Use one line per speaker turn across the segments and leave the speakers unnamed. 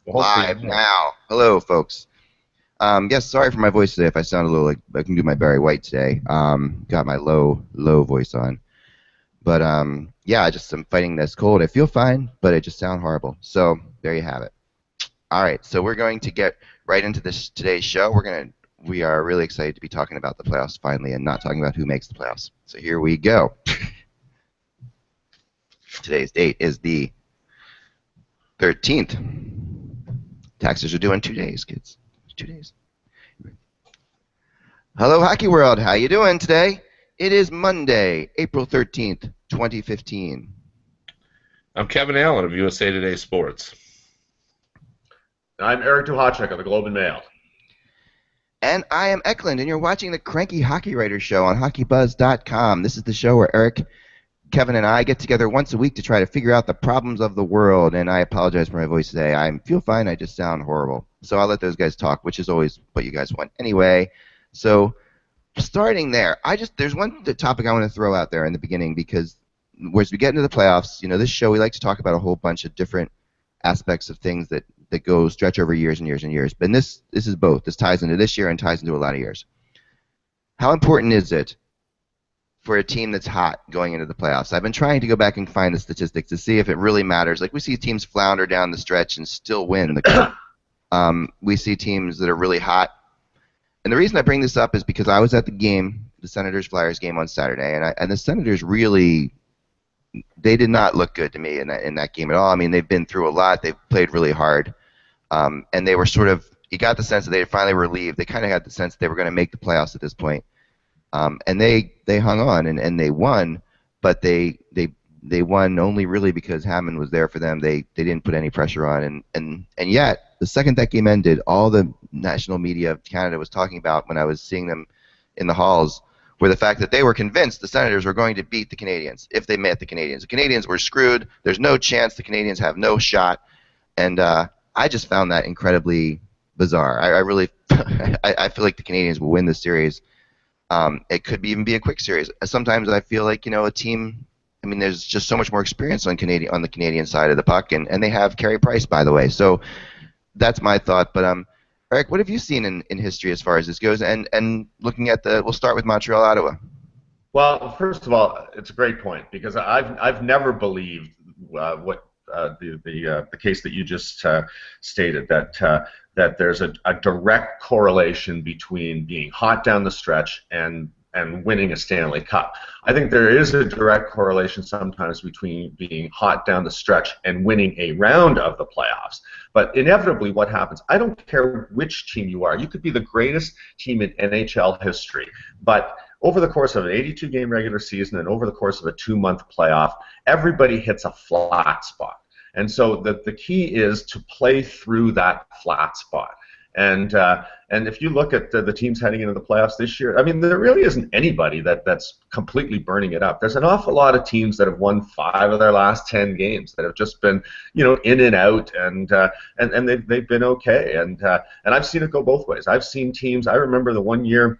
Well, hopefully
Live
more.
now. Hello, folks. Yes, sorry for my voice today. If I sound a little like I can do my Barry White today. Got my low voice on, but yeah, I just am fighting this cold. I feel fine, but I just sound horrible. So there you have it. All right, so we're going to get right into this today's show. We are really excited to be talking about the playoffs finally, and not talking about who makes the playoffs. So here we go. Today's date is the 13th. Taxes are due in 2 days, kids. 2 days. Hello, Hockey World. How you doing today? It is Monday, April 13th, 2015.
I'm Kevin Allen of USA Today Sports.
I'm Eric Duhacek of the Globe and Mail.
And I am Eklund, and you're watching the Cranky Hockey Writers Show on HockeyBuzz.com. This is the show where Eric, Kevin, and I get together once a week to try to figure out the problems of the world. And I apologize for my voice today. I feel fine. I just sound horrible. So I'll let those guys talk, which is always what you guys want anyway. So starting there, there's one topic I want to throw out there in the beginning, because as we get into the playoffs, this show, we like to talk about a whole bunch of different aspects of things that go stretch over years and years and years. But this is both. This ties into this year and ties into a lot of years. How important is it for a team that's hot going into the playoffs? I've been trying to go back and find the statistics to see if it really matters. Like, we see teams flounder down the stretch and still win the cup. We see teams that are really hot. And the reason I bring this up is because I was at the game, the Senators-Flyers game on Saturday, and the Senators really, they did not look good to me in that game at all. I mean, they've been through a lot. They've played really hard. And they were sort of, you got the sense that they finally relieved. They kind of got the sense that they were going to make the playoffs at this point. And they hung on and they won, but they won only really because Hammond was there for them. They didn't put any pressure on. And yet, the second that game ended, all the national media of Canada was talking about, when I was seeing them in the halls, were the fact that they were convinced the Senators were going to beat the Canadiens if they met the Canadiens. The Canadiens were screwed. There's no chance. The Canadiens have no shot. And I just found that incredibly bizarre. I really I feel like the Canadiens will win this series. It could even be a quick series. Sometimes I feel like, a team, I mean, there's just so much more experience on the Canadian side of the puck, and they have Carey Price, by the way. So that's my thought. But Eric, what have you seen in history as far as this goes? And looking at we'll start with Montreal, Ottawa.
Well, first of all, it's a great point, because I've never believed what the case that you just stated, that there's a direct correlation between being hot down the stretch and winning a Stanley Cup. I think there is a direct correlation sometimes between being hot down the stretch and winning a round of the playoffs. But inevitably what happens, I don't care which team you are. You could be the greatest team in NHL history, but over the course of an 82-game regular season and over the course of a 2-month playoff, everybody hits a flat spot. And so the key is to play through that flat spot. And if you look at the teams heading into the playoffs this year, I mean, there really isn't anybody that's completely burning it up. There's an awful lot of teams that have won 5 of their last 10 games that have just been, in and out, and they've been okay. And I've seen it go both ways. I've seen teams. I remember the one year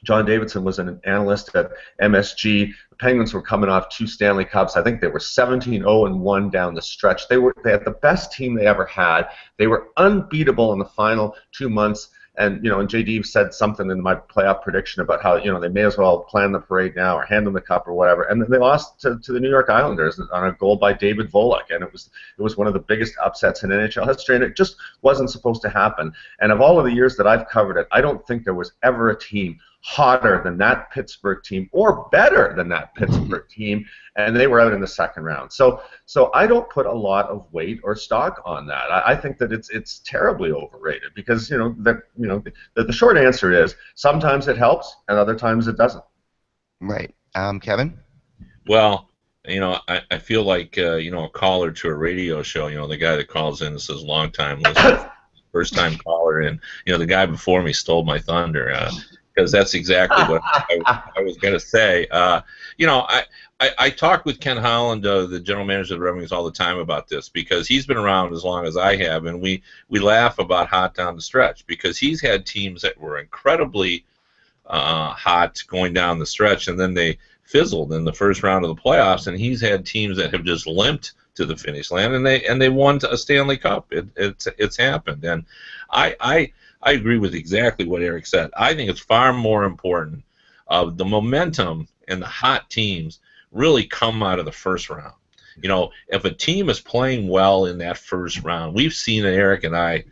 John Davidson was an analyst at MSG. The Penguins were coming off 2 Stanley Cups. I think they were 17-0-1 down the stretch. They had the best team they ever had. They were unbeatable in the final 2 months. And and JD said something in my playoff prediction about how they may as well plan the parade now or hand them the cup or whatever. And then they lost to the New York Islanders on a goal by David Volek, and it was one of the biggest upsets in NHL history, and it just wasn't supposed to happen. And of all of the years that I've covered it, I don't think there was ever a team hotter than that Pittsburgh team or better than that Pittsburgh team, and they were out in the second round. So I don't put a lot of weight or stock on that. I think that it's terribly overrated, because the short answer is sometimes it helps and other times it doesn't.
Right. Kevin?
Well, I feel like a caller to a radio show. The guy that calls in and says long time listener, first time caller, and the guy before me stole my thunder. Because that's exactly what I was going to say. I talk with Ken Holland, the general manager of the Red Wings, all the time about this, because he's been around as long as I have, and we laugh about hot down the stretch, because he's had teams that were incredibly hot going down the stretch, and then they fizzled in the first round of the playoffs, and he's had teams that have just limped to the finish line, and they won a Stanley Cup. It's happened, and I agree with exactly what Eric said. I think it's far more important of the momentum and the hot teams really come out of the first round. You know, if a team is playing well in that first round, we've seen it, Eric and I,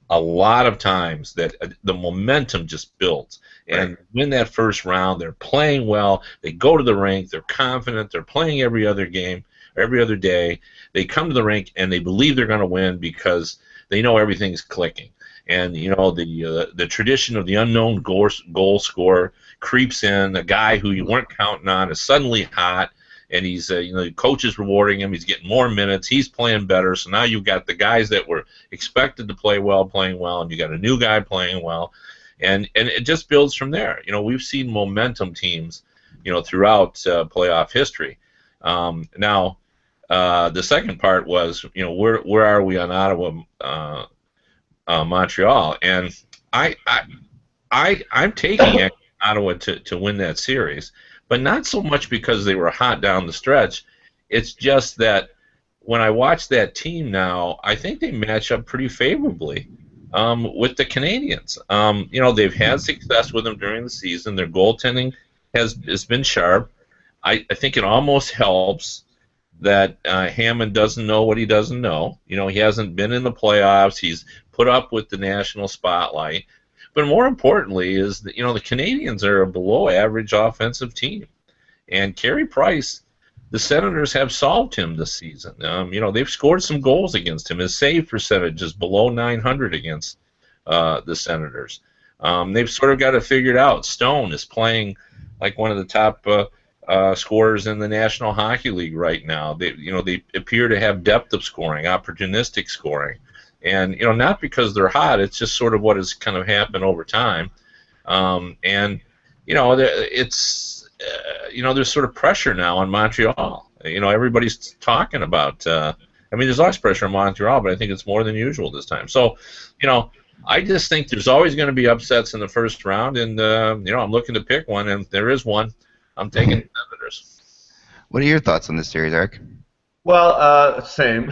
a lot of times that the momentum just builds. And win that first round, they're playing well, they go to the rink, they're confident, they're playing every other game, every other day. They come to the rink and they believe they're going to win because they know everything's clicking. And, you know, the tradition of the unknown goal scorer creeps in. A guy who you weren't counting on is suddenly hot, and he's, you know, the coach is rewarding him. He's getting more minutes. He's playing better. So now you've got the guys that were expected to play well playing well, and you got a new guy playing well. And it just builds from there. You know, we've seen momentum teams, you know, throughout playoff history. Now, the second part was, you know, where are we on Ottawa, Montreal? And I'm taking Ottawa to win that series, but not so much because they were hot down the stretch. It's just that when I watch that team now, I think they match up pretty favorably with the Canadians. You know, they've had success with them during the season. Their goaltending has been sharp. I think it almost helps that Hammond doesn't know what he doesn't know. You know, he hasn't been in the playoffs. He's put up with the national spotlight. But more importantly is that, you know, the Canadians are a below-average offensive team. And Carey Price, the Senators have solved him this season. You know, they've scored some goals against him. His save percentage is below 900 against the Senators. They've sort of got it figured out. Stone is playing like one of the top scorers in the National Hockey League right now. They appear to have depth of scoring, opportunistic scoring. And, you know, not because they're hot, it's just sort of what has kind of happened over time. And, you know, you know, there's sort of pressure now on Montreal. You know, everybody's talking about, I mean, there's less pressure on Montreal, but I think it's more than usual this time. So, you know, I just think there's always going to be upsets in the first round, and, you know, I'm looking to pick one, and there is one. I'm taking the Senators.
What are your thoughts on this series, Eric?
Well, same.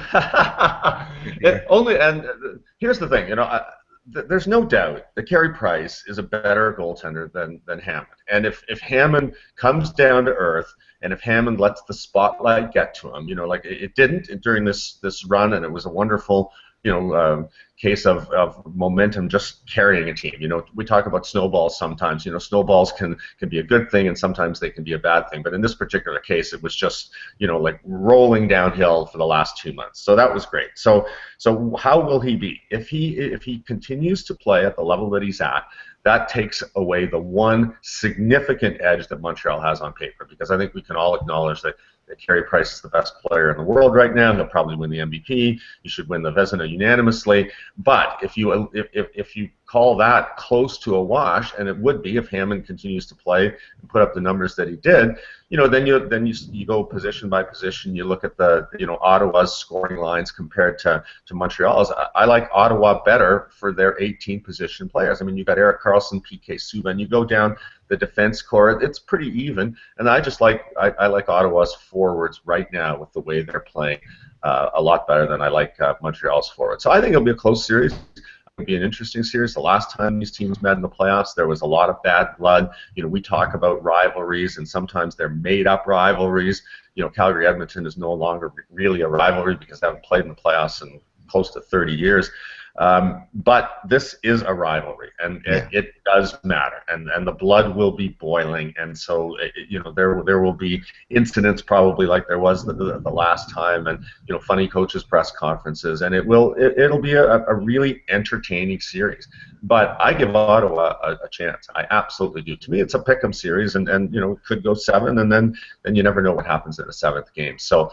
Here's the thing, you know, there's no doubt that Carey Price is a better goaltender than Hammond. And if Hammond comes down to earth, and if Hammond lets the spotlight get to him, you know, like it didn't during this run, and it was a wonderful, you know, case of momentum just carrying a team. You know, we talk about snowballs sometimes. You know, snowballs can be a good thing, and sometimes they can be a bad thing. But in this particular case, it was just, you know, like rolling downhill for the last 2 months. So that was great. So how will he be if he continues to play at the level that he's at? That takes away the one significant edge that Montreal has on paper, because I think we can all acknowledge that Carey Price is the best player in the world right now. He'll probably win the MVP. He should win the Vezina unanimously. But if you call that close to a wash, and it would be if Hammond continues to play and put up the numbers that he did, you know, then you go position by position. You look at the, you know, Ottawa's scoring lines compared to Montreal's. I like Ottawa better for their 18 position players. I mean, you got Erik Karlsson, PK Subban. You go down the defense core, it's pretty even, and I like Ottawa's forwards right now with the way they're playing a lot better than I like Montreal's forwards. So I think it'll be a close series. It'll be an interesting series. The last time these teams met in the playoffs, there was a lot of bad blood. You know, we talk about rivalries, and sometimes they're made-up rivalries. You know, Calgary-Edmonton is no longer really a rivalry because they haven't played in the playoffs in close to 30 years. But this is a rivalry, and it does matter, and the blood will be boiling, and so you know, there will be incidents probably like there was the last time, and you know, funny coaches press conferences, and it'll be a really entertaining series. But I give Ottawa a chance. I absolutely do. To me, it's a pick'em series, and you know, it could go 7, and then you never know what happens in a 7th game. So.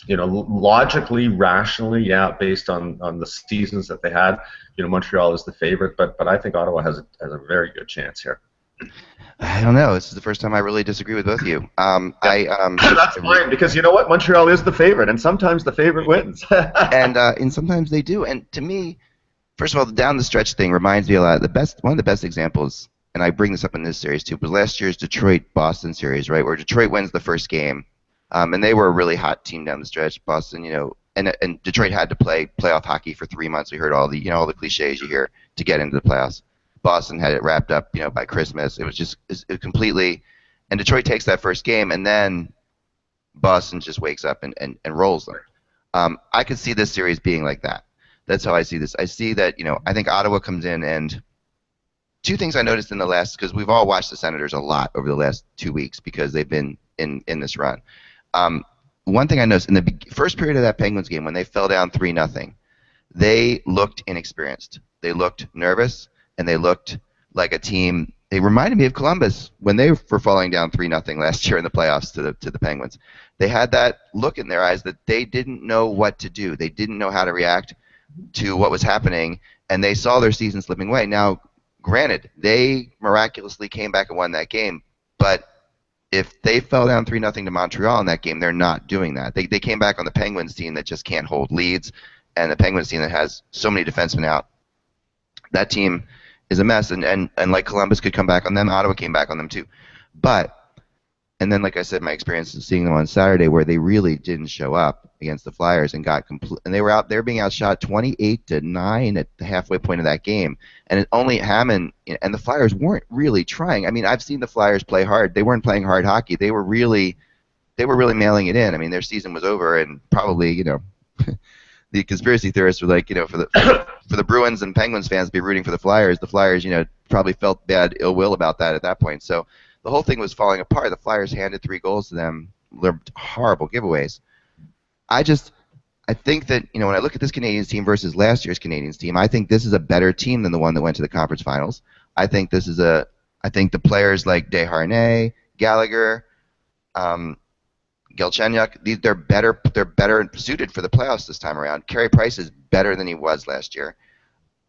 You know, logically, rationally, yeah, based on the seasons that they had, you know, Montreal is the favorite, but I think Ottawa has a very good chance here.
I don't know. This is the first time I really disagree with both of you.
That's fine, because you know what, Montreal is the favorite, and sometimes the favorite wins.
and sometimes they do. And to me, first of all, the down the stretch thing reminds me a lot. One of the best examples, and I bring this up in this series too, was last year's Detroit-Boston series, right, where Detroit wins the first game. And they were a really hot team down the stretch. Boston, and Detroit had to play playoff hockey for 3 months. We heard all the all the cliches you hear to get into the playoffs. Boston had it wrapped up by Christmas. It was just it completely, and Detroit takes that first game, and then Boston just wakes up and rolls them. I could see this series being like that. That's how I see this. I see that I think Ottawa comes in, and two things I noticed in the last, because we've all watched the Senators a lot over the last 2 weeks because they've been in this run. One thing I noticed in the first period of that Penguins game when they fell down 3-0, they looked inexperienced. They looked nervous, and they looked like a team. They reminded me of Columbus when they were falling down 3-0 last year in the playoffs to the Penguins. They had that look in their eyes that they didn't know what to do. They didn't know how to react to what was happening, and they saw their season slipping away. Now, granted, they miraculously came back and won that game, but if they fell down 3-0 to Montreal in that game, they're not doing that. They came back on the Penguins team that just can't hold leads, and the Penguins team that has so many defensemen out. That team is a mess, and like Columbus could come back on them, Ottawa came back on them too. And then, like I said, my experience is seeing them on Saturday where they really didn't show up against the Flyers and and they were being outshot 28-9 at the halfway point of that game. And only Hammond and the Flyers weren't really trying. I mean, I've seen the Flyers play hard. They weren't playing hard hockey. They were really mailing it in. I mean, their season was over, and probably the conspiracy theorists were like, for the Bruins and Penguins fans to be rooting for the Flyers probably felt bad ill will about that at that point. So the whole thing was falling apart. The Flyers handed 3 goals to them. They're horrible giveaways. I think that when I look at this Canadiens team versus last year's Canadiens team, I think this is a better team than the one that went to the conference finals. I think the players like Desharnais, Gallagher, Galchenyuk, they're better suited for the playoffs this time around. Carey Price is better than he was last year.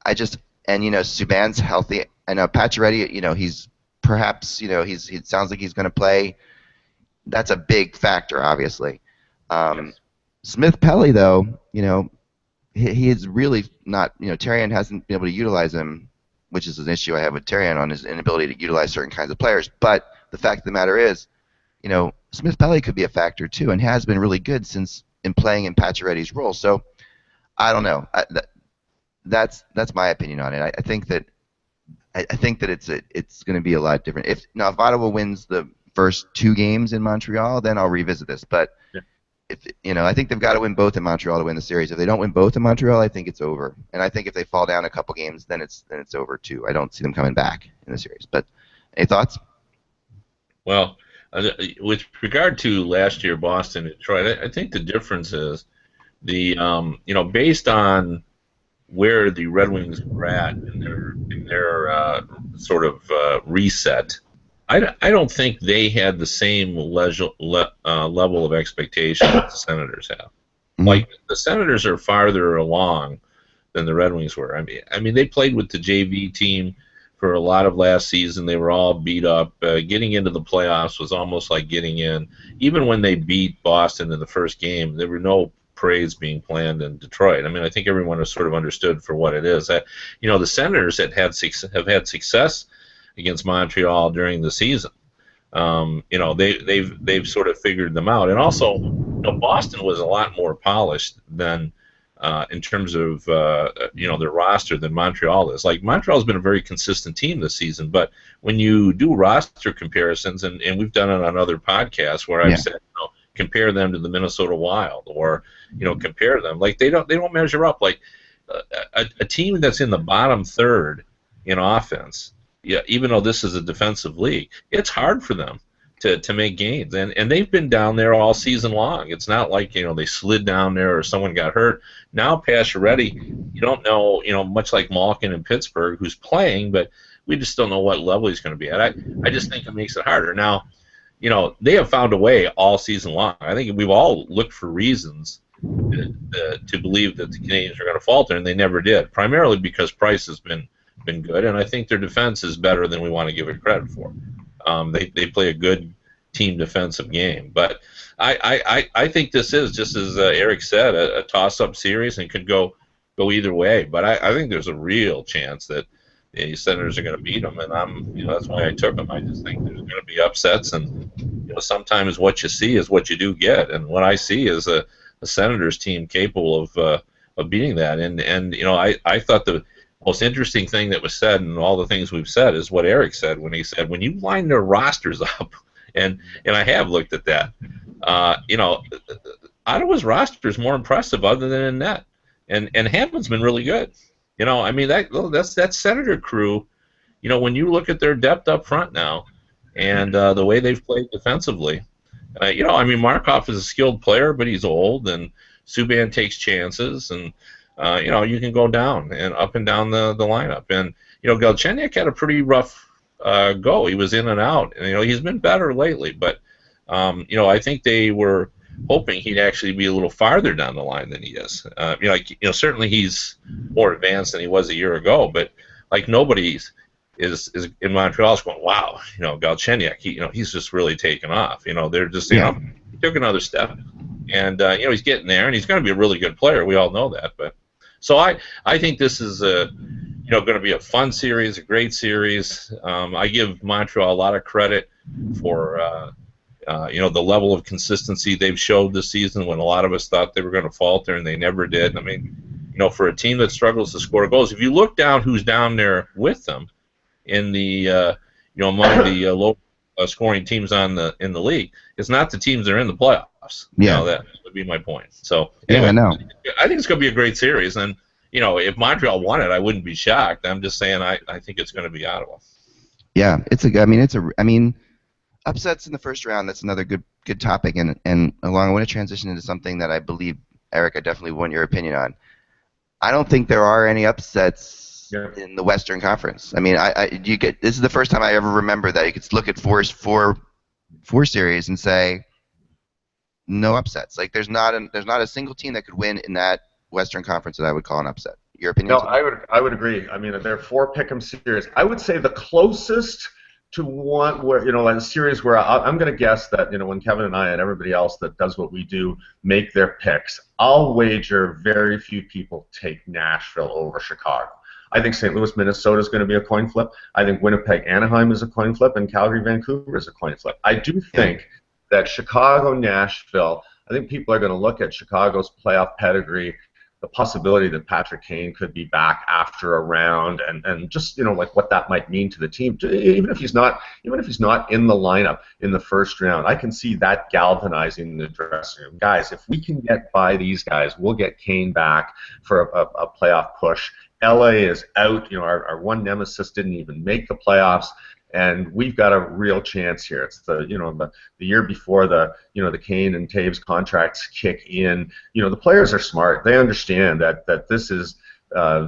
Subban's healthy. I know Pacioretty, he's perhaps he sounds like he's going to play. That's a big factor, obviously.
Yes.
Smith Pelly, though, he is really not. Therrien hasn't been able to utilize him, which is an issue I have with Therrien on his inability to utilize certain kinds of players. But the fact of the matter is, Smith Pelly could be a factor too, and has been really good since in playing in Pacioretty's role. So I don't know. That's my opinion on it. I think that it's going to be a lot different. If Ottawa wins the first 2 games in Montreal, then I'll revisit this. But I think they've got to win both in Montreal to win the series. If they don't win both in Montreal, I think it's over. And I think if they fall down a couple games, then it's over too. I don't see them coming back in the series. But any thoughts?
Well, with regard to last year, Boston and Detroit, I think the difference is based on where the Red Wings were at in their sort of reset. I don't think they had the same level of expectation that the Senators have. Mm-hmm. Like the Senators are farther along than the Red Wings were. I mean they played with the JV team for a lot of last season. They were all beat up. Getting into the playoffs was almost like getting in. Even when they beat Boston in the first game, there were no parades being planned in Detroit. I mean, I think everyone has sort of understood for what it is. That the Senators have had success against Montreal during the season. They've sort of figured them out, and also, Boston was a lot more polished than in terms of their roster than Montreal is. Like Montreal's been a very consistent team this season, but when you do roster comparisons, and we've done it on other podcasts where I've said, compare them to the Minnesota Wild, or compare them, like they don't measure up. Like a team that's in the bottom third in offense, even though this is a defensive league, it's hard for them to make gains, and they've been down there all season long. It's not like they slid down there or someone got hurt. Now Pacioretty, you don't know, much like Malkin in Pittsburgh, who's playing, but we just don't know what level he's going to be at. I just think it makes it harder. Now, they have found a way all season long. I think we've all looked for reasons to believe that the Canadiens are going to falter, and they never did, primarily because Price has been good, and I think their defense is better than we want to give it credit for. They play a good team defensive game, but I think this is, just as Eric said, a toss-up series and could go either way. But I think there's a real chance that the Senators are going to beat them, and that's why I took them. I just think there's going to be upsets, and sometimes what you see is what you do get, and what I see is a Senators team capable of beating that. And I thought the most interesting thing that was said, and all the things we've said, is what Eric said when he said when you line their rosters up, and I have looked at that. Ottawa's roster is more impressive other than in net, and Hammond's been really good. I mean that's that Senator crew. When you look at their depth up front now, and the way they've played defensively, I mean Markov is a skilled player, but he's old, and Subban takes chances, and you can go down and up and down the lineup, and Galchenyuk had a pretty rough go. He was in and out, and he's been better lately, but I think they were hoping he'd actually be a little farther down the line than he is. Certainly he's more advanced than he was a year ago, but like nobody is in Montreal is going, wow, Galchenyuk, he's just really taken off. They're just, he took another step, and he's getting there, and he's going to be a really good player. We all know that, but so I think this is going to be a fun series, a great series. I give Montreal a lot of credit for the level of consistency they've showed this season when a lot of us thought they were going to falter, and they never did. I mean, for a team that struggles to score goals, if you look down who's down there with them in the among the low scoring teams in the league, it's not the teams that are in the playoffs.
Yeah,
that would be my point. So anyway,
I know.
I think it's going to be a great series, and if Montreal won it, I wouldn't be shocked. I'm just saying I think it's going to be Ottawa.
Yeah, upsets in the first round. That's another good topic, and along I want to transition into something that I believe, Eric, I definitely want your opinion on. I don't think there are any upsets in the Western Conference. I mean, this is the first time I ever remember that you could look at four series and say no upsets. Like there's not a single team that could win in that Western Conference that I would call an upset. Your opinion?
No, I would agree. I mean, there are 4 pick'em series. I would say the closest to one where like a series where I'm going to guess that when Kevin and I and everybody else that does what we do make their picks, I'll wager very few people take Nashville over Chicago. I think St. Louis, Minnesota is going to be a coin flip. I think Winnipeg, Anaheim is a coin flip, and Calgary, Vancouver is a coin flip. I do think that Chicago, Nashville, I think people are going to look at Chicago's playoff pedigree, the possibility that Patrick Kane could be back after a round, and just like what that might mean to the team. Even if he's not in the lineup in the first round, I can see that galvanizing the dressing room. Guys, if we can get by these guys, we'll get Kane back for a playoff push. LA is out. Our one nemesis didn't even make the playoffs, and we've got a real chance here. It's the year before the Kane and Taves contracts kick in. The players are smart. They understand that this is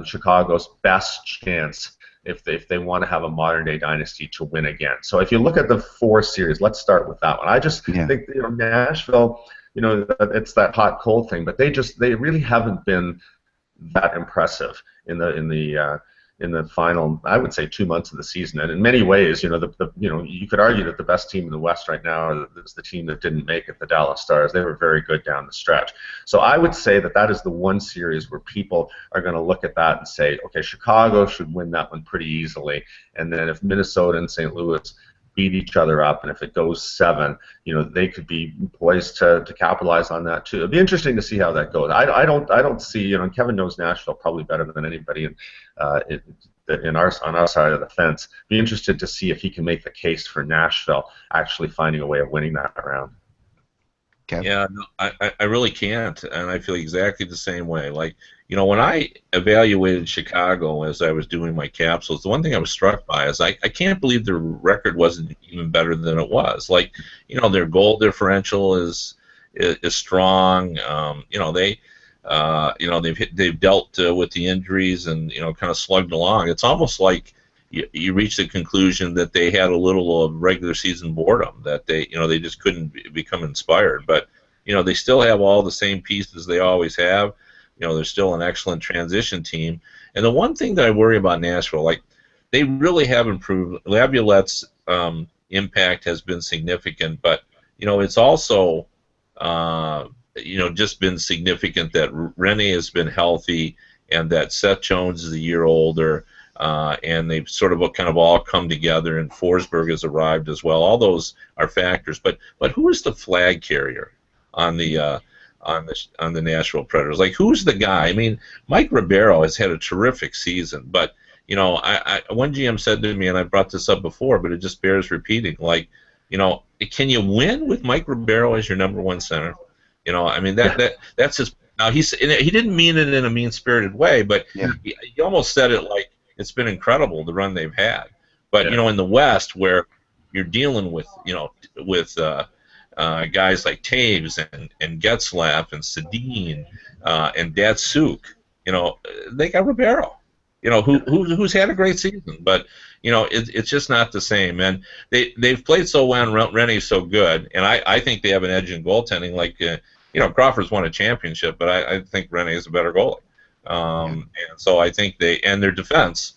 Chicago's best chance if they want to have a modern day dynasty to win again. So if you look at the 4 series, let's start with that one. I just think Nashville, it's that hot cold thing, but they really haven't been that impressive in the final, I would say, 2 months of the season. And in many ways, you could argue that the best team in the West right now is the team that didn't make it, the Dallas Stars. They were very good down the stretch. So I would say that is the one series where people are going to look at that and say, okay, Chicago should win that one pretty easily. And then if Minnesota and St. Louis beat each other up, and if it goes 7, they could be poised to capitalize on that too. It'd be interesting to see how that goes. I don't see, Kevin knows Nashville probably better than anybody on our side of the fence. Be interested to see if he can make the case for Nashville actually finding a way of winning that round.
Kevin?
Yeah, no, I really can't, and I feel exactly the same way. Like, when I evaluated Chicago as I was doing my capsules, the one thing I was struck by is I can't believe their record wasn't even better than it was. Like, their goal differential is strong. They've dealt with the injuries and kind of slugged along. It's almost like you reach the conclusion that they had a little of regular season boredom, that they just couldn't become inspired. But they still have all the same pieces they always have. They're still an excellent transition team. And the one thing that I worry about Nashville, like, they really have improved. Laviolette's impact has been significant, but it's also just been significant that Rene has been healthy and that Seth Jones is a year older. and they've sort of kind of all come together, and Forsberg has arrived as well. All those are factors. But who is the flag carrier on the Nashville Predators? Like, who's the guy? I mean, Mike Ribeiro has had a terrific season, but one GM said to me, and I brought this up before, but it just bears repeating. Like, can you win with Mike Ribeiro as your number one center? I mean that's his. Now he didn't mean it in a mean-spirited way, but he almost said it like it's been incredible the run they've had. But in the West, where you're dealing with guys like Taves and Getzlaf and Sedin and Datsuk, they got Ribeiro. Who's had a great season, but it's just not the same. And they've played so well, and Rene's so good, and I think they have an edge in goaltending. Like Crawford's won a championship, but I think Rene is a better goalie. And so I think and their defense.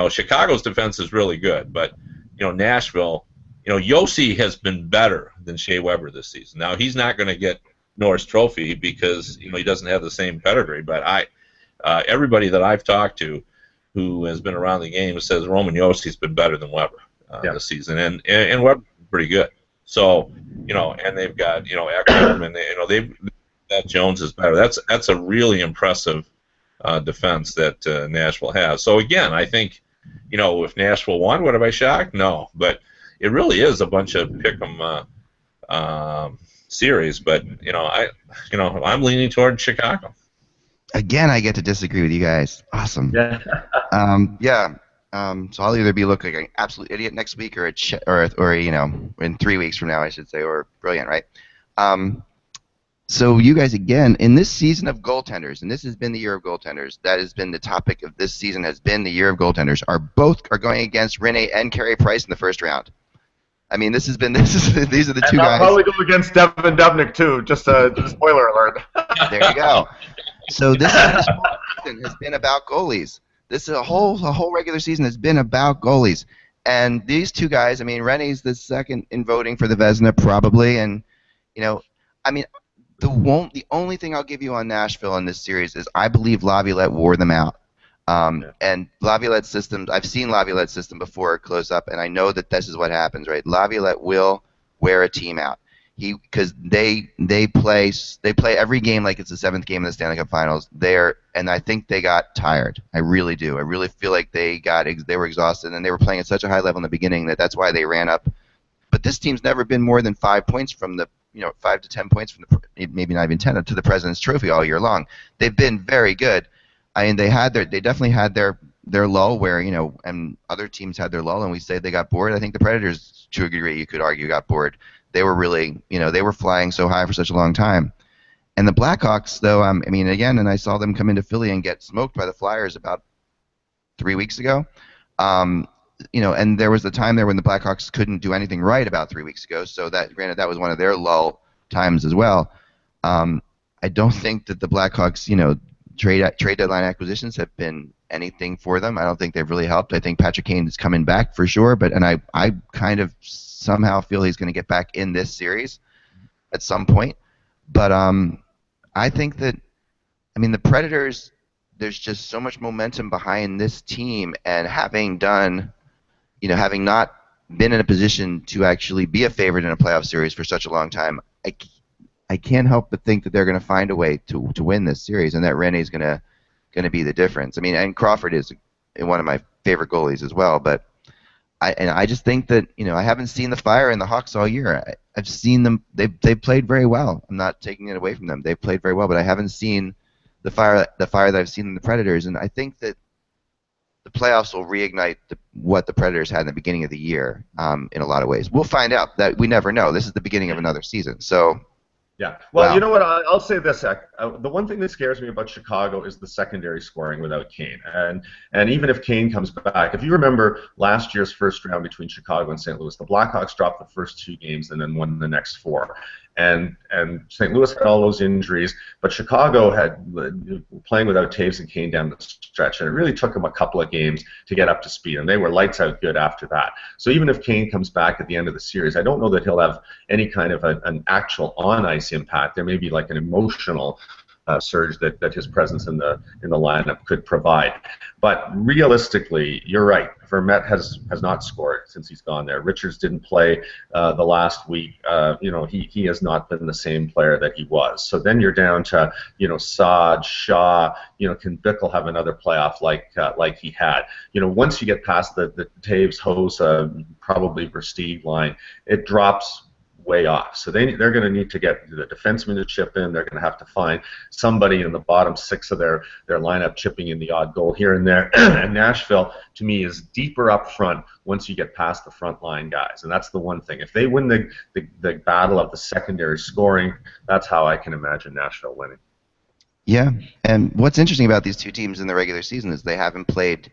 Chicago's defense is really good, but Nashville. Yossi has been better than Shea Weber this season. Now he's not going to get Norris Trophy because he doesn't have the same pedigree, but everybody that I've talked to who has been around the game says Roman Yossi's been better than Weber this season, and Weber's pretty good. So, and they've got Ekholm, and they've that Jones is better. That's a really impressive defense that Nashville has. So again, I think if Nashville won, would have I shocked? No, but it really is a bunch of pick'em series. But I'm leaning toward Chicago.
Again, I get to disagree with you guys. Awesome. Yeah. So I'll either be looking like an absolute idiot next week, or in 3 weeks from now, I should say, or brilliant, right? So you guys, again, in this season of goaltenders, and this has been the year of goaltenders. That has been the topic of this season. Has been the year of goaltenders. Are going against Rene and Carey Price in the first round. I mean, these are the two guys.
I'll probably go against Devin Dubnyk too. Just a spoiler alert.
There you go. So this season has been about goalies. This whole regular season has been about goalies, and these two guys. I mean, Rene's the second in voting for the Vezina probably, and I mean, the only thing I'll give you on Nashville in this series is I believe Laviolette wore them out. And Laviolette's systems, I've seen Laviolette's system before close up, and I know that this is what happens, right? Laviolette will wear a team out. Because they play every game like it's the 7th game of the Stanley Cup Finals. And I think they got tired. I really do. I really feel like they were exhausted, and they were playing at such a high level in the beginning that's why they ran up. But this team's never been more than 5 points from 5 to 10 points from maybe not even 10 to the President's Trophy all year long. They've been very good. I mean, they definitely had their lull where and other teams had their lull, and we say they got bored. I think the Predators, to a degree, you could argue, got bored. They were really, they were flying so high for such a long time. And the Blackhawks, though, I mean, again, and I saw them come into Philly and get smoked by the Flyers about 3 weeks ago. And there was a time there when the Blackhawks couldn't do anything right about 3 weeks ago. So granted, that was one of their lull times as well. I don't think that the Blackhawks, trade deadline acquisitions have been anything for them. I don't think they've really helped. I think Patrick Kane is coming back for sure, and I kind of somehow feel he's going to get back in this series at some point. But I think that, the Predators, there's just so much momentum behind this team, and having not been in a position to actually be a favorite in a playoff series for such a long time, I can't help but think that they're going to find a way to win this series, and that Rene's going to be the difference. I mean, and Crawford is one of my favorite goalies as well, but I just think that I haven't seen the fire in the Hawks all year. I've seen them; they've played very well. I'm not taking it away from them; they've played very well, but I haven't seen the fire that I've seen in the Predators. And I think that the playoffs will reignite what the Predators had in the beginning of the year. In a lot of ways, we'll find out. That we never know. This is the beginning of another season, so.
Yeah. Well, you know what? I'll say this. The one thing that scares me about Chicago is the secondary scoring without Kane. And even if Kane comes back, if you remember last year's first round between Chicago and St. Louis, the Blackhawks dropped the first 2 games and then won the next 4. And St. Louis had all those injuries, but Chicago had playing without Taves and Kane down the stretch, and it really took them a couple of games to get up to speed, and they were lights out good after that. So even if Kane comes back at the end of the series, I don't know that he'll have any kind of an actual on-ice impact. There may be like an emotional surge that his presence in the lineup could provide. But realistically, you're right. Vermette has not scored since he's gone there. Richards didn't play the last week. He has not been the same player that he was. So then you're down to Saad, Shaw. Can Bickle have another playoff like he had? Once you get past the Taves, Hosa, probably Versteeg line, it drops way off. So they're going to need to get the defenseman to chip in. They're going to have to find somebody in the bottom six of their lineup chipping in the odd goal here and there. And Nashville, to me, is deeper up front once you get past the front line guys. And that's the one thing. If they win the battle of the secondary scoring, that's how I can imagine Nashville winning.
Yeah, and what's interesting about these two teams in the regular season is they haven't played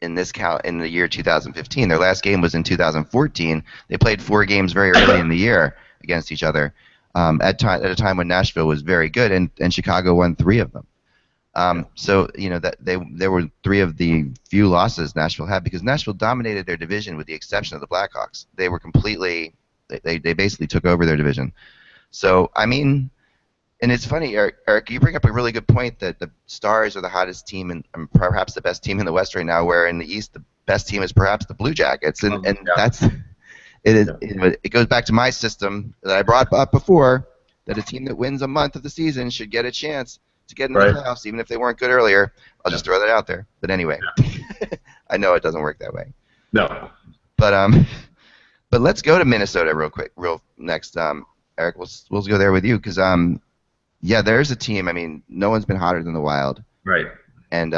in the year 2015. Their last game was in 2014. They played 4 games very early in the year against each other at a time when Nashville was very good, and Chicago won 3 of them. So that there were 3 of the few losses Nashville had because Nashville dominated their division with the exception of the Blackhawks. They were they basically took over their division. So I mean. And it's funny, Eric, you bring up a really good point that the Stars are the hottest team and perhaps the best team in the West right now, where in the East the best team is perhaps the Blue Jackets. And it goes back to my system that I brought up before, that a team that wins a month of the season should get a chance to get into the playoffs, even if they weren't good earlier. I'll just throw that out there. But anyway, I know it doesn't work that way.
No.
But let's go to Minnesota real next. Eric, we'll go there with you because yeah, there's a team. I mean, no one's been hotter than the Wild.
Right.
And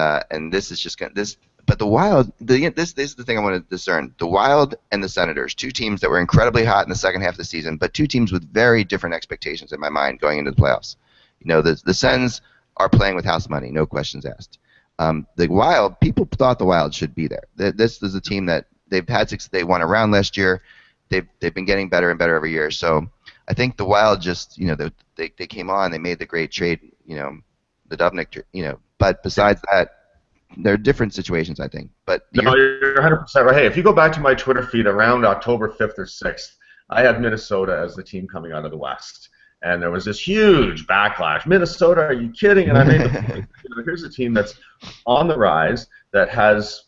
this is just this. But the Wild, this is the thing I want to discern: the Wild and the Senators, 2 teams that were incredibly hot in the second half of the season, but 2 teams with very different expectations in my mind going into the playoffs. The Sens are playing with house money, no questions asked. The Wild, people thought the Wild should be there. This is a team that they've had they won a round last year. They've been getting better and better every year. So I think the Wild just, they came on, they made the great trade, the Dubnyk, but besides that, they're different situations, I think. But
no, you're 100% right. Hey, if you go back to my Twitter feed around October 5th or 6th, I had Minnesota as the team coming out of the West. And there was this huge backlash. Minnesota, are you kidding? And I made the point, here's a team that's on the rise, that has,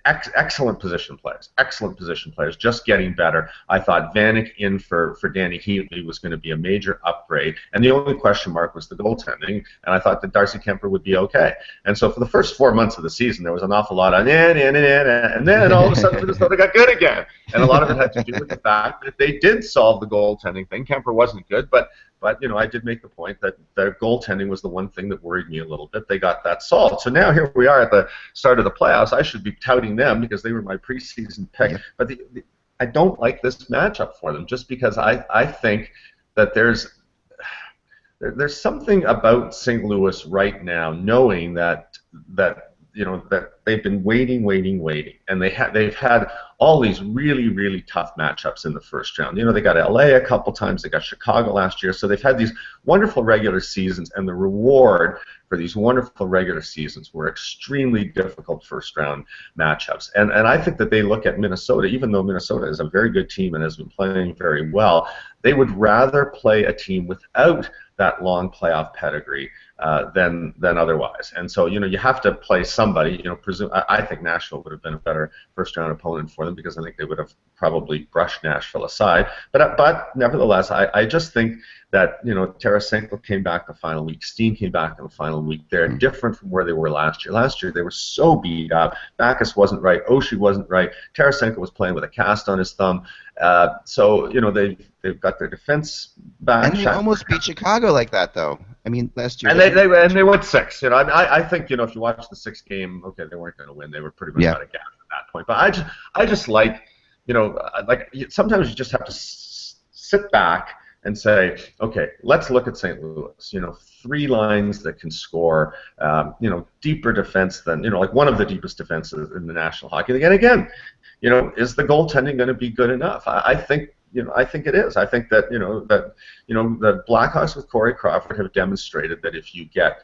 excellent position players, just getting better. I thought Vanek in for Danny Heatley was going to be a major upgrade, and the only question mark was the goaltending, and I thought that Darcy Kemper would be okay. And so for the first 4 months of the season, there was an awful lot of and then all of a sudden Minnesota got good again. And a lot of it had to do with the fact that they did solve the goaltending thing. Kemper wasn't good, but I did make the point that their goaltending was the one thing that worried me a little bit. They got that solved. So now here we are at the start of the playoffs. I should be touting them because they were my preseason pick. Yeah. But I don't like this matchup for them just because I think that there's something about St. Louis right now, knowing that they've been waiting, and they've had all these really, really tough matchups in the first round. They got LA a couple times, they got Chicago last year, so they've had these wonderful regular seasons, and the reward for these wonderful regular seasons were extremely difficult first round matchups. And I think that they look at Minnesota, even though Minnesota is a very good team and has been playing very well, they would rather play a team without that long playoff pedigree than otherwise. And so you have to play somebody. I think Nashville would have been a better first round opponent for them because I think they would have probably brushed Nashville aside. But nevertheless, I just think that Tarasenko came back the final week, Steen came back in the final week. They're different from where they were last year. Last year they were so beat up. Backus wasn't right. Oshie wasn't right. Tarasenko was playing with a cast on his thumb. So they've got their defense back.
And they almost beat Chicago like that, though. I mean, last year.
And they went 6. I think if you watch the 6th game, okay, they weren't going to win. They were pretty much out of gas at that point. But I just like sometimes you just have to sit back and say, okay, let's look at St. Louis. 3 lines that can score. Deeper defense than like one of the deepest defenses in the National Hockey League. And again, is the goaltending going to be good enough? I think it is. I think that the Blackhawks with Corey Crawford have demonstrated that if you get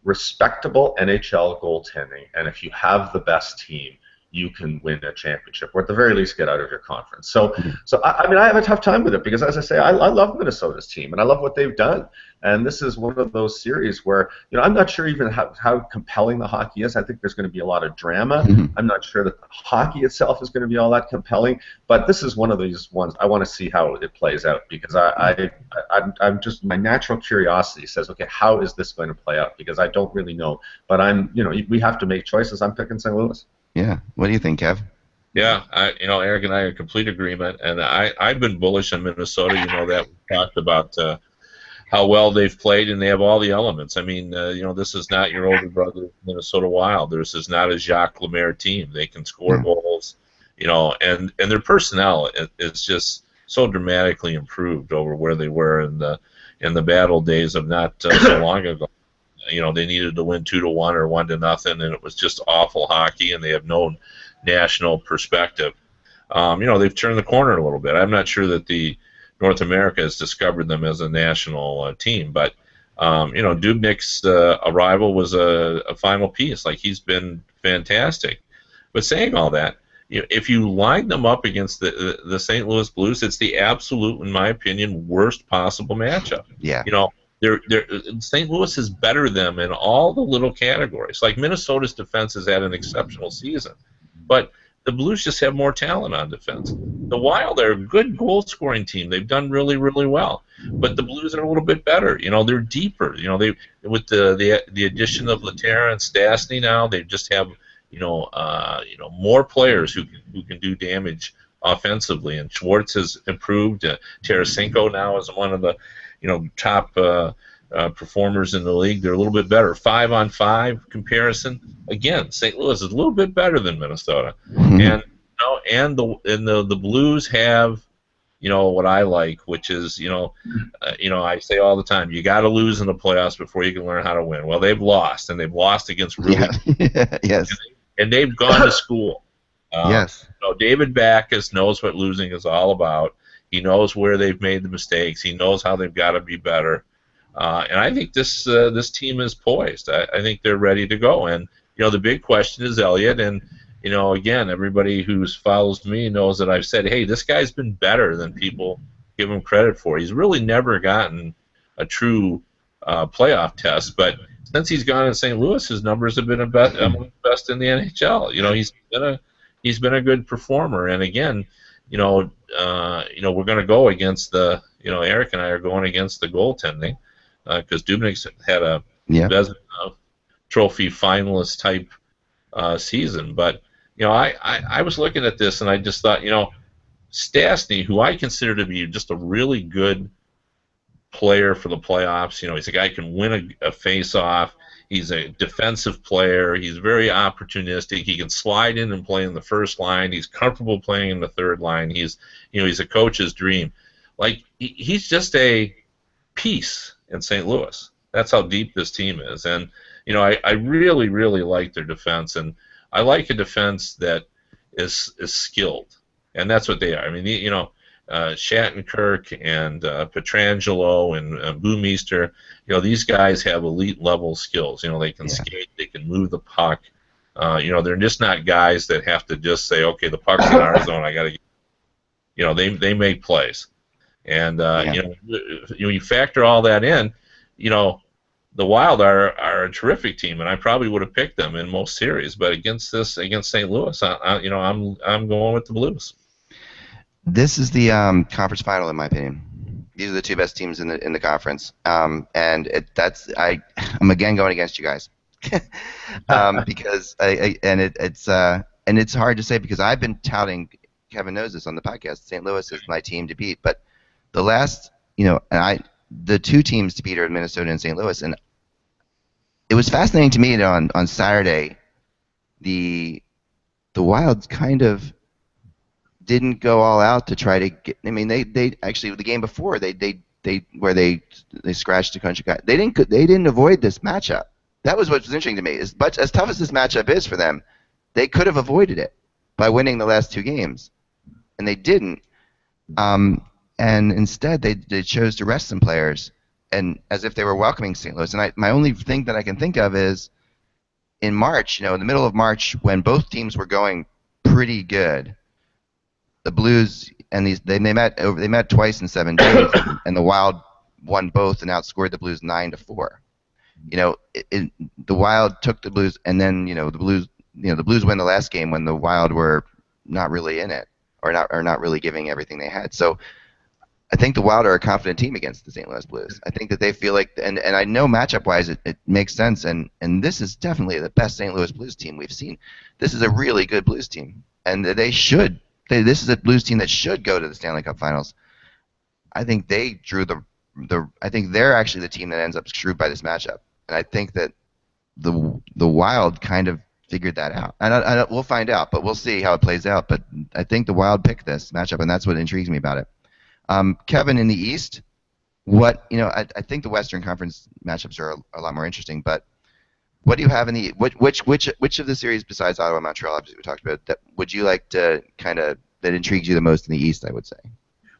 respectable NHL goaltending and if you have the best team, you can win a championship, or at the very least get out of your conference. So I mean, I have a tough time with it because, as I say, I love Minnesota's team and I love what they've done. And this is one of those series where, I'm not sure even how compelling the hockey is. I think there's going to be a lot of drama. I'm not sure that the hockey itself is going to be all that compelling. But this is one of these ones I want to see how it plays out, because I'm just, my natural curiosity says, okay, how is this going to play out? Because I don't really know. But we have to make choices. I'm picking St. Louis.
Yeah. What do you think, Kev?
Yeah, Eric and I are in complete agreement, and I've been bullish on Minnesota. You know that we talked about how well they've played, and they have all the elements. I mean, this is not your older brother Minnesota Wild. This is not a Jacques Lemaire team. They can score goals, and their personnel is just so dramatically improved over where they were in the battle days of not so long ago. They needed to win 2-1 or 1-0, and it was just awful hockey, and they have no national perspective. They've turned the corner a little bit. I'm not sure that the North America has discovered them as a national team, but Dubnyk's arrival was a final piece. Like, he's been fantastic. But saying all that, if you line them up against the St. Louis Blues, it's the absolute, in my opinion, worst possible matchup.
Yeah.
St. Louis is better than them in all the little categories. Like, Minnesota's defense has had an exceptional season, but the Blues just have more talent on defense. The Wild are a good goal-scoring team. They've done really, really well, but the Blues are a little bit better. They're deeper. They, with the addition of Leterre and Stastny now, they just have more players who can do damage offensively. And Schwartz has improved. Tarasenko now is one of the top performers in the league. They're a little bit better. 5-on-5 comparison. Again, St. Louis is a little bit better than Minnesota, and the Blues have what I like, which is I say all the time, you got to lose in the playoffs before you can learn how to win. Well, they've lost, and they've lost against really
yes,
and they've gone to school.
Yes.
David Backes knows what losing is all about. He knows where they've made the mistakes. He knows how they've got to be better. And I think this team is poised. I think they're ready to go. And the big question is Elliott. And again, everybody who follows me knows that I've said, hey, this guy's been better than people give him credit for. He's really never gotten a true playoff test, but since he's gone to St. Louis, his numbers have been among the best in the NHL. He's been a good performer. And again, we're going to go against Eric and I are going against the goaltending. Because Dubnyk's had a Vezina Trophy finalist type season, but I was looking at this and I just thought, Stastny, who I consider to be just a really good player for the playoffs. He's a guy who can win a face-off. He's a defensive player. He's very opportunistic. He can slide in and play in the first line. He's comfortable playing in the third line. He's a coach's dream. Like, he's just a piece in St. Louis. That's how deep this team is. And, I really, really like their defense. And I like a defense that is skilled. And that's what they are. I mean, Shattenkirk and Pietrangelo and Bouwmeester, these guys have elite level skills. They can skate, they can move the puck. They're just not guys that have to just say, okay, the puck's in our zone, I got to they make plays. And you factor all that in, the Wild are a terrific team, and I probably would have picked them in most series. But against St. Louis, I'm going with the Blues.
This is the conference final, in my opinion. These are the two best teams in the conference, and I'm again going against you guys because it's hard to say because I've been touting. Kevin knows this on the podcast. St. Louis is my team to beat, but the last, the two teams to beat are Minnesota and St. Louis, and it was fascinating to me that on Saturday, the Wild kind of didn't go all out to try to get. I mean, they actually the game before they scratched the country guy. They didn't avoid this matchup. That was what was interesting to me. As tough as this matchup is for them, they could have avoided it by winning the last two games, and they didn't. And instead, they chose to rest some players, and as if they were welcoming St. Louis. And my only thing that I can think of is in March, in the middle of March, when both teams were going pretty good. The Blues and they met twice in 7 days, and the Wild won both and outscored the Blues 9-4. You know, the Wild took the Blues, and then the Blues win the last game when the Wild were not really in it, or not really giving everything they had. So I think the Wild are a confident team against the St. Louis Blues. I think that they feel like, and I know matchup-wise it makes sense, and this is definitely the best St. Louis Blues team we've seen. This is a really good Blues team, and this is a Blues team that should go to the Stanley Cup Finals. I think they drew I think they're actually the team that ends up screwed by this matchup, and I think that the Wild kind of figured that out. And we'll find out, but we'll see how it plays out. But I think the Wild picked this matchup, and that's what intrigues me about it. Kevin, in the East, I think the Western Conference matchups are a lot more interesting. But what do you have in the which of the series besides Ottawa and Montreal, obviously we talked about, that would you like to that intrigues you the most in the East? I would say.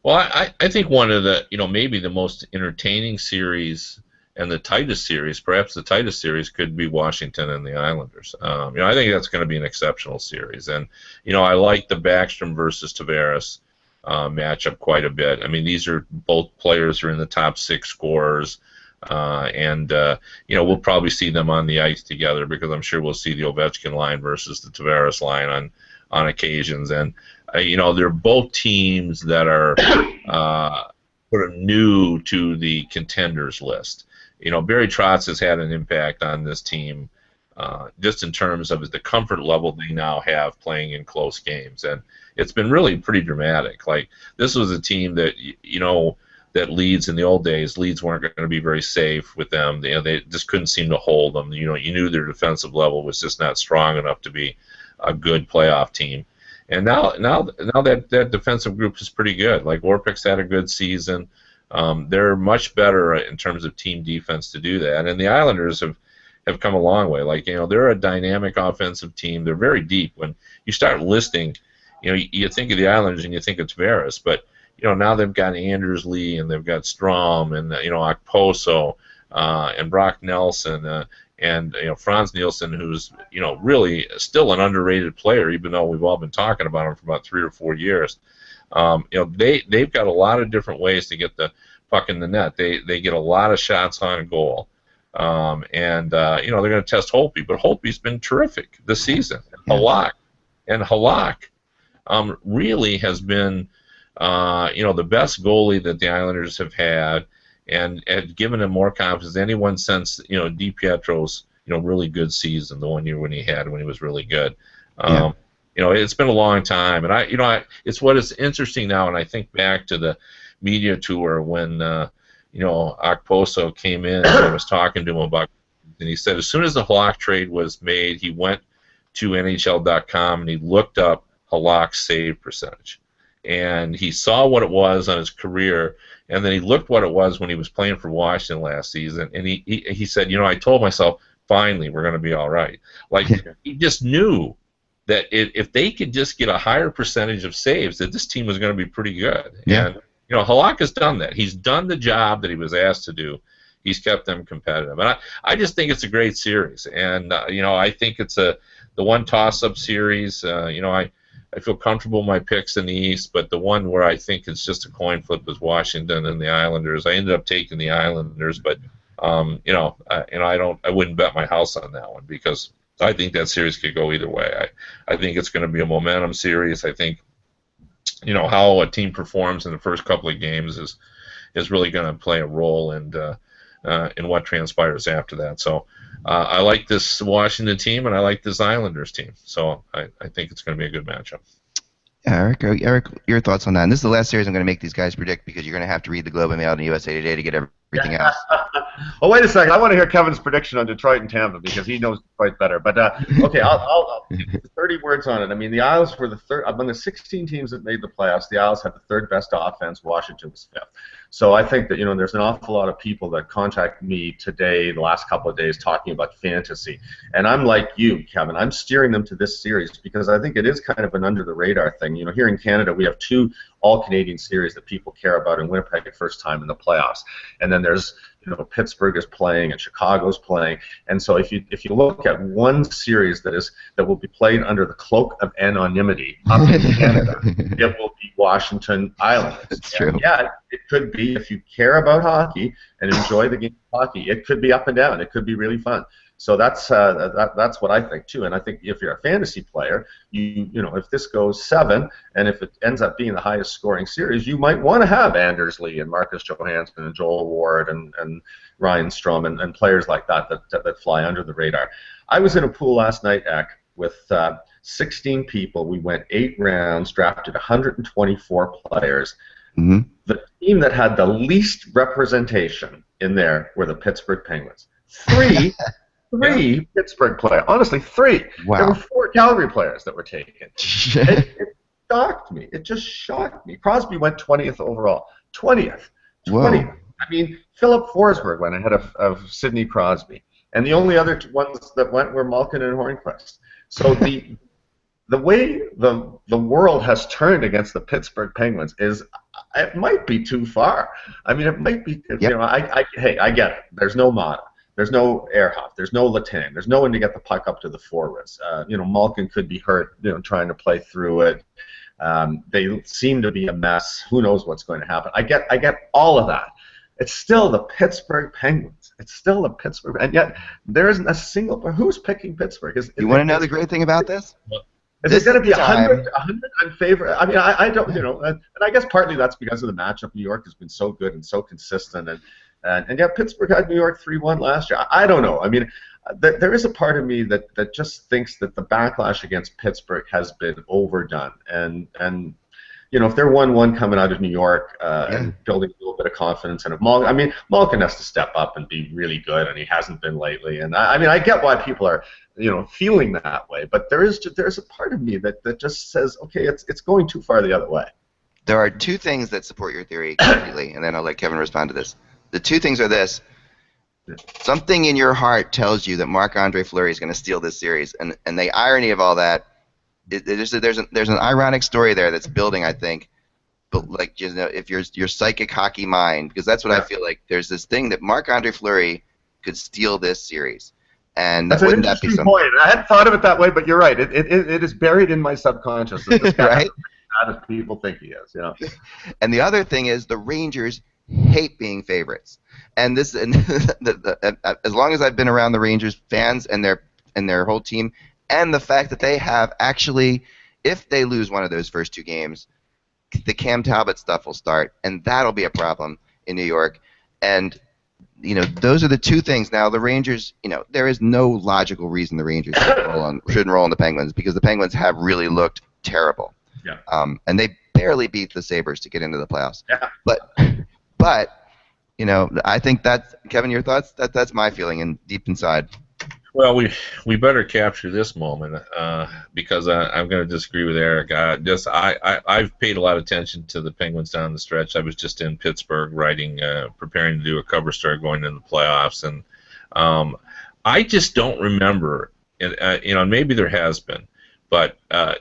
Well, I think one of the maybe the most entertaining series and the tightest series, perhaps the tightest series, could be Washington and the Islanders. I think that's going to be an exceptional series, and I like the Backstrom versus Tavares matchup quite a bit. I mean, these are both players who are in the top 6 scorers, and we'll probably see them on the ice together, because I'm sure we'll see the Ovechkin line versus the Tavares line on occasions, and they're both teams that are sort of new to the contenders list. Barry Trotz has had an impact on this team, just in terms of the comfort level they now have playing in close games, and it's been really pretty dramatic. Like, this was a team that that Leeds in the old days, Leeds weren't going to be very safe with them. They just couldn't seem to hold them. You knew their defensive level was just not strong enough to be a good playoff team. And now that defensive group is pretty good. Like, Orpik's had a good season. They're much better in terms of team defense to do that. And the Islanders have come a long way. Like, they're a dynamic offensive team. They're very deep. When you start listing, you think of the Islanders and you think of Tavares, but now they've got Anders Lee, and they've got Strom, and Okposo, and Brock Nelson, and Franz Nielsen, who's really still an underrated player, even though we've all been talking about him for about 3 or 4 years. They've got a lot of different ways to get the puck in the net. They get a lot of shots on goal, and they're going to test Holtby, but Holtby's been terrific this season. Halak really has been the best goalie that the Islanders have had, and had given him more confidence than anyone since DiPietro's really good season, the one year when he was really good. It's been a long time, and it's what is interesting now. And I think back to the media tour when Okposo came in, and I was talking to him about, and he said as soon as the Halak trade was made, he went to NHL.com and he looked up Halak's save percentage, and he saw what it was on his career, and then he looked what it was when he was playing for Washington last season, and he said, I told myself, finally, we're going to be all right. Like, he just knew that if they could just get a higher percentage of saves, that this team was going to be pretty good.
Yeah.
And Halak has done that. He's done the job that he was asked to do. He's kept them competitive, and I just think it's a great series. And I think it's the one toss-up series. I feel comfortable in my picks in the East, but the one where I think it's just a coin flip is Washington and the Islanders. I ended up taking the Islanders, but I wouldn't bet my house on that one, because I think that series could go either way. I think it's going to be a momentum series. I think how a team performs in the first couple of games is really going to play a role in what transpires after that. So I like this Washington team, and I like this Islanders team. So I think it's going to be a good matchup.
Yeah, Eric, your thoughts on that? And this is the last series I'm going to make these guys predict, because you're going to have to read the Globe and Mail and USA Today to get everything else.
Well, wait a second. I want to hear Kevin's prediction on Detroit and Tampa, because he knows Detroit better. But okay, I'll 30 words on it. I mean, the Isles were the third among the 16 teams that made the playoffs. The Isles had the third best offense. Washington was fifth. So I think that there's an awful lot of people that contact me today, the last couple of days, talking about fantasy, and I'm like you, Kevin. I'm steering them to this series because I think it is kind of an under the radar thing. Here in Canada, we have 2 all-Canadian series that people care about in Winnipeg at first time in the playoffs, and then there's Pittsburgh is playing and Chicago's playing, and so if you look at one series that will be played under the cloak of anonymity up in Canada, it will be Washington Islanders.
That's true.
Yeah, it could be, if you care about hockey and enjoy the game of hockey, it could be up and down. It could be really fun. So that's what I think too. And I think if you're a fantasy player, if this goes 7, and if it ends up being the highest scoring series, you might want to have Anders Lee and Marcus Johansson and Joel Ward and Ryan Strome and players like that fly under the radar. I was in a pool last night, Eck, with 16 people. We went 8 rounds, drafted 124 players.
Mm-hmm.
The team that had the least representation in there were the Pittsburgh Penguins. Three Pittsburgh players. Honestly, 3.
Wow.
There were 4 Calgary players that were taken. It shocked me. It just shocked me. Crosby went 20th overall. 20th.
Whoa.
I mean, Philip Forsberg went ahead of Sidney Crosby. And the only other ones that went were Malkin and Hornqvist. So the way the world has turned against the Pittsburgh Penguins is, it might be too far. I mean, it might be.
Yep.
I get it. There's no Mata. There's no Ehrhoff. There's no Letang. There's no one to get the puck up to the forwards. Malkin could be hurt, trying to play through it. They seem to be a mess. Who knows what's going to happen? I get all of that. It's still the Pittsburgh Penguins. It's still the Pittsburgh, and yet there isn't a single. Who's picking Pittsburgh?
You want to know the great thing about this?
Is it going to be 100 on favor? I mean, I don't, and I guess partly that's because of the matchup. New York has been so good and so consistent, and yet Pittsburgh had New York 3-1 last year. I don't know. I mean, there is a part of me that just thinks that the backlash against Pittsburgh has been overdone, and if they're 1-1 coming out of New York and building a little bit of confidence, and if Malkin has to step up and be really good, and he hasn't been lately. And I get why people are feeling that way, but there's a part of me that just says, okay, it's going too far the other way.
There are 2 things that support your theory completely, and then I'll let Kevin respond to this. The 2 things are this. Something in your heart tells you that Marc-Andre Fleury is going to steal this series, and the irony of all that, there's an ironic story there that's building, I think. But if your psychic hockey mind, because that's what I feel like. There's this thing that Marc-Andre Fleury could steal this series, and
that's an interesting point. I hadn't thought of it that way, but you're right. It is buried in my subconscious. That this guy
right?
As people think he is,
And the other thing is the Rangers hate being favorites, and as long as I've been around the Rangers fans and their whole team, and the fact that they have actually, if they lose one of those first 2 games, the Cam Talbot stuff will start, and that'll be a problem in New York. And those are the 2 things. Now the Rangers, there is no logical reason the Rangers shouldn't roll on the Penguins, because the Penguins have really looked terrible.
Yeah.
And they barely beat the Sabres to get into the playoffs.
Yeah.
But I think that's, Kevin, your thoughts? That's my feeling deep inside.
Well, we better capture this moment because I'm going to disagree with Eric. I've paid a lot of attention to the Penguins down the stretch. I was just in Pittsburgh preparing to do a cover story going into the playoffs, and I just don't remember. And maybe there has been, but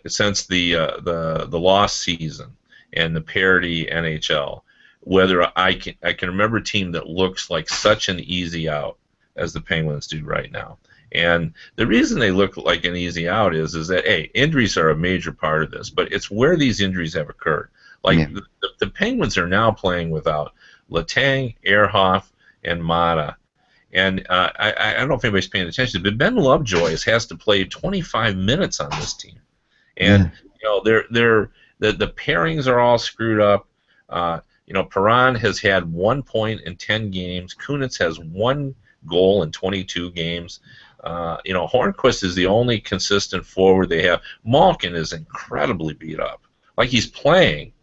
since the lost season and the parity NHL, whether I can remember a team that looks like such an easy out as the Penguins do right now. And the reason they look like an easy out is that, hey, injuries are a major part of this, but it's where these injuries have occurred. The Penguins are now playing without Letang, Ehrhoff, and Mata. And I don't know if anybody's paying attention, but Ben Lovejoy has to play 25 minutes on this team. And, the pairings are all screwed up. Perron has had 1 point in 10 games. Kunitz has 1 goal in 22 games. Hornqvist is the only consistent forward they have. Malkin is incredibly beat up. Like, he's playing,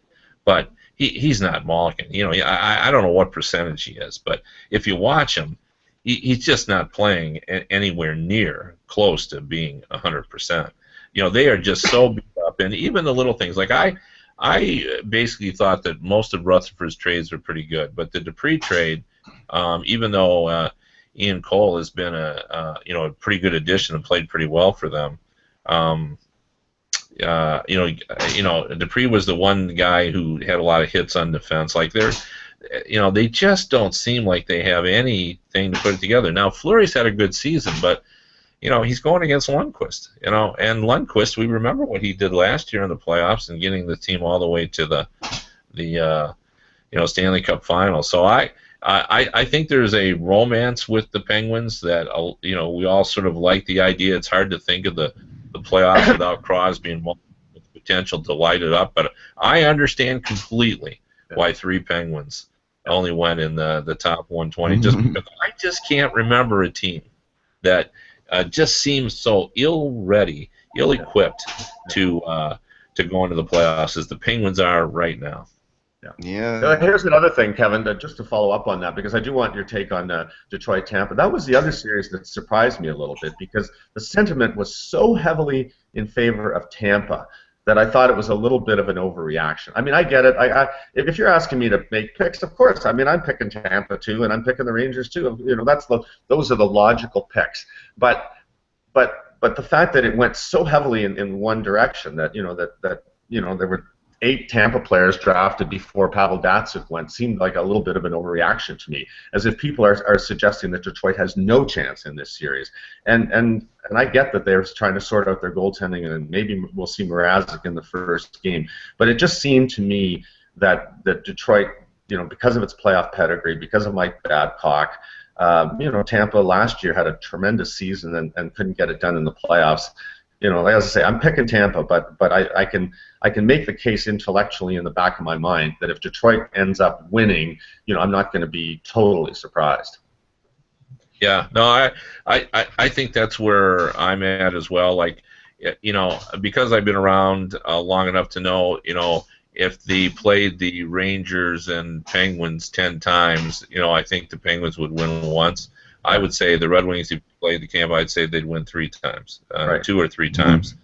but he's not Malkin. I don't know what percentage he is, but if you watch him, he's just not playing anywhere near close to being 100%. They are just so beat up, and even the little things. Like, I basically thought that most of Rutherford's trades were pretty good, but the Dupree trade, even though Ian Cole has been a pretty good addition and played pretty well for them. Dupree was the one guy who had a lot of hits on defense. Like, they just don't seem like they have anything to put it together. Now Fleury's had a good season, but he's going against Lundqvist, and Lundqvist, we remember what he did last year in the playoffs and getting the team all the way to the Stanley Cup final. So I think there's a romance with the Penguins that we all sort of like the idea. It's hard to think of the playoffs without Crosby and Malkin with the potential to light it up, but I understand completely why 3 Penguins only went in the top 120. Just because I just can't remember a team that just seems so ill-equipped to go into the playoffs as the Penguins are right now.
Yeah.
Here's another thing, Kevin, just to follow up on that, because I do want your take on Detroit-Tampa. That was the other series that surprised me a little bit, because the sentiment was so heavily in favor of Tampa that I thought it was a little bit of an overreaction. I mean, I get it. If you're asking me to make picks, of course. I mean, I'm picking Tampa too, and I'm picking the Rangers too. Those are the logical picks. But the fact that it went so heavily in one direction that there were 8 Tampa players drafted before Pavel Datsyuk went seemed like a little bit of an overreaction to me, as if people are suggesting that Detroit has no chance in this series. And I get that they're trying to sort out their goaltending, and maybe we'll see Mrazek in the first game. But it just seemed to me that Detroit, because of its playoff pedigree, because of Mike Babcock, Tampa last year had a tremendous season and couldn't get it done in the playoffs. As I say, I'm picking Tampa, but I can make the case intellectually in the back of my mind that if Detroit ends up winning, I'm not going to be totally surprised.
Yeah, no, I think that's where I'm at as well. Like, because I've been around long enough to know, if they played the Rangers and Penguins 10 times, I think the Penguins would win once. I would say the Red Wings, if you played the camp, I'd say they'd win 3 times,
right.
2 or 3 times.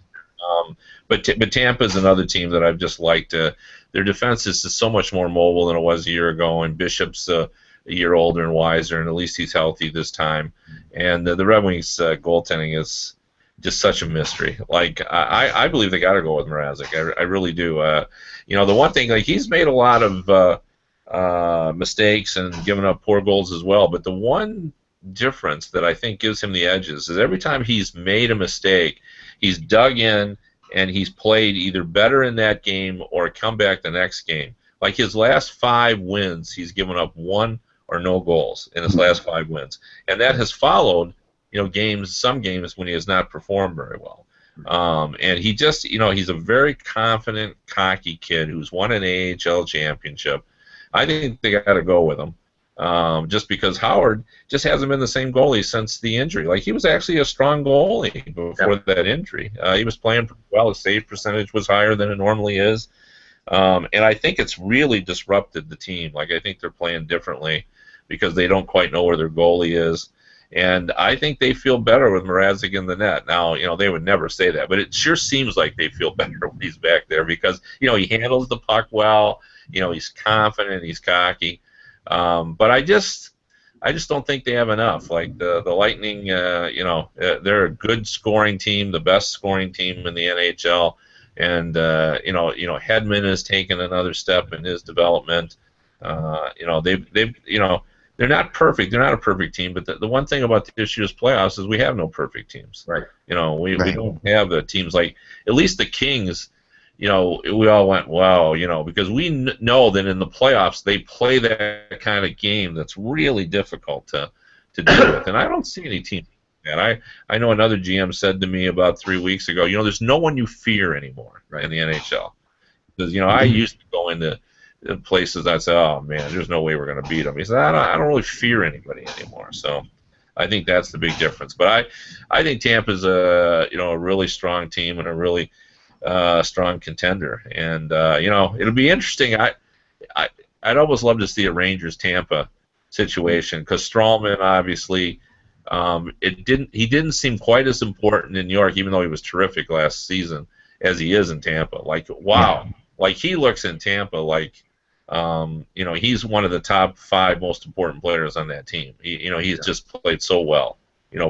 But Tampa's another team that I've just liked. Their defense is just so much more mobile than it was a year ago, and Bishop's a year older and wiser, and at least he's healthy this time. And the Red Wings goaltending is just such a mystery. Like, I believe they got to go with Mrazek. I really do. The one thing, like, he's made a lot of mistakes and given up poor goals as well, but the one difference that I think gives him the edges is every time he's made a mistake, he's dug in and he's played either better in that game or come back the next game. Like his last 5 wins, he's given up 1 or no goals in his last 5 wins, and that has followed some games when he has not performed very well. And he just he's a very confident, cocky kid who's won an AHL championship. I think they got to go with him. Just because Howard just hasn't been the same goalie since the injury. Like, he was actually a strong goalie before that injury. He was playing pretty well. His save percentage was higher than it normally is. And I think it's really disrupted the team. Like, I think they're playing differently because they don't quite know where their goalie is. And I think they feel better with Mrazek in the net. Now, they would never say that, but it sure seems like they feel better when he's back there because, he handles the puck well. He's confident, he's cocky. But I just don't think they have enough. Like the Lightning, they're a good scoring team, the best scoring team in the NHL, and Hedman has taken another step in his development. They're not perfect. They're not a perfect team, but the one thing about this year's playoffs is we have no perfect teams.
Right.
We don't have the teams like at least the Kings. We all went, wow, because we know that in the playoffs they play that kind of game that's really difficult to deal with. And I don't see any team. And I know another GM said to me about 3 weeks ago, there's no one you fear anymore in the NHL. Because, I used to go into places I'd say, oh, man, there's no way we're going to beat them. He said, I don't really fear anybody anymore. So I think that's the big difference. But I think Tampa's a really strong team and a really strong contender, and it'll be interesting. I'd almost love to see a Rangers-Tampa situation because Strawman obviously he didn't seem quite as important in New York, even though he was terrific last season as he is in Tampa. Like, wow, like he looks in Tampa like he's one of the top 5 most important players on that team. He's just played so well.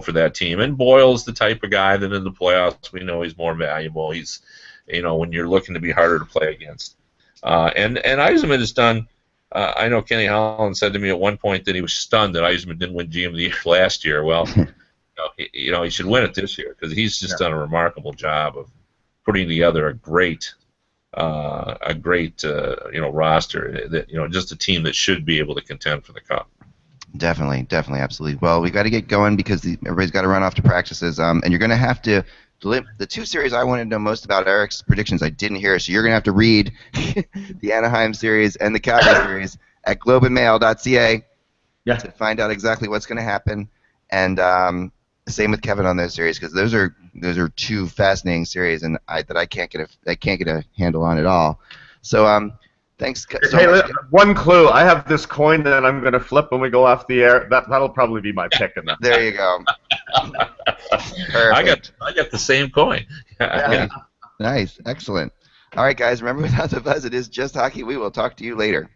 For that team. And Boyle's the type of guy that in the playoffs we know he's more valuable. He's, when you're looking to be harder to play against. And Yzerman has done I know Kenny Holland said to me at one point that he was stunned that Eisman didn't win GM of the Year last year. Well, he should win it this year because he's just done a remarkable job of putting together a great roster. That just a team that should be able to contend for the cup.
Definitely, absolutely. Well, we got to get going because everybody's got to run off to practices. And you're going to have to. The two series I wanted to know most about Eric's predictions I didn't hear, so you're going to have to read the Anaheim series and the Calgary series at globeandmail.ca to find out exactly what's going to happen. And same with Kevin on those series because those are two fascinating series and that I can't get a handle on at all. So thanks so much.
One clue: I have this coin that I'm going to flip when we go off the air. That'll probably be my pick in that.
There you go.
I got the same coin.
Nice, excellent. All right, guys. Remember, without the buzz, it is just hockey. We will talk to you later.